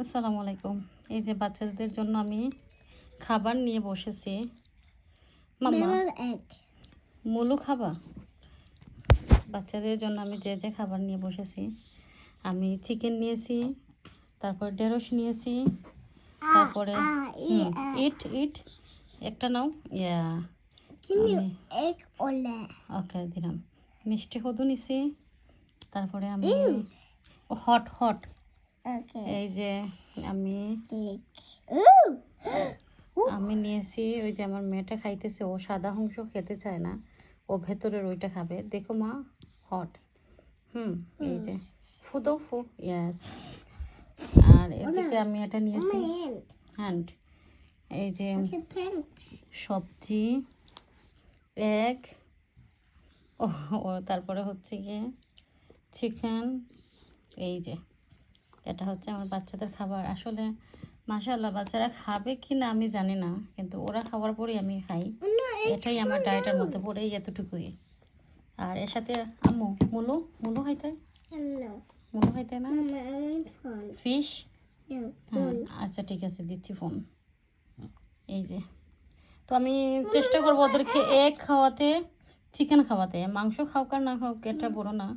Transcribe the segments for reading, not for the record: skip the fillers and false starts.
আসসালামু আলাইকুম। এই যে বাচ্চাদের জন্য আমি খাবার নিয়ে বসেছি। মাম্মা মুলু খাবা? বাচ্চাদের জন্য আমি যে খাবার নিয়ে বসেছি, আমি চিকেন নিয়েছি, তারপর ঢেঁড়স নিয়েছি, তারপরে ইট ইট একটা নাও। ইয়া ওকে দিলাম। মিষ্টি হদু নিছি, তারপরে আমি হট হট এই যে আমি নিয়েছি। ওই যে আমার মেয়েটা খাইতেছে, ও সাদা অংশ খেতে চায় না, ও ভেতরের ওইটা খাবে। দেখো মা, হট। এই যে ফুদো ফু, ইয়াস। আর এদিকে আমি এটা নিয়েছি হ্যান্ড। এই যে সবজি, এগ, ও তারপরে হচ্ছে গিয়ে চিকেন। এই যে এটা হচ্ছে আমার বাচ্চাদের খাবার। আসলে মাশাআল্লাহ বাচ্চারা খাবে কি না আমি জানি না, কিন্তু ওরা খাওয়ার পরেই আমি খাই। এটাই আমার ডায়েটের মধ্যে পড়ে, এতটুকুই। আর এর সাথে আম্মু মুলু মুলু খাইতে মুলু খাইতে না, ফিশ। হ্যাঁ আচ্ছা ঠিক আছে, দিচ্ছি ফোন। এই যে তো আমি চেষ্টা করবো ওদেরকে এগ খাওয়াতে, চিকেন খাওয়াতে। মাংস খাওক আর না খাওক এটা বড় না,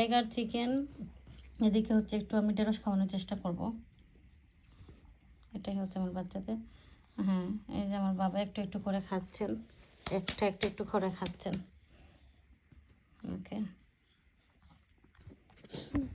এগ আর চিকেন। এদিকে হচ্ছে একটু আমি ঢেঁড়স খাওয়ানোর চেষ্টা করব। এটাই হচ্ছে আমার বাচ্চাদের। হ্যাঁ এই যে আমার বাবা একটু একটু করে খাচ্ছেন, একটু একটু করে খাচ্ছেন। ওকে।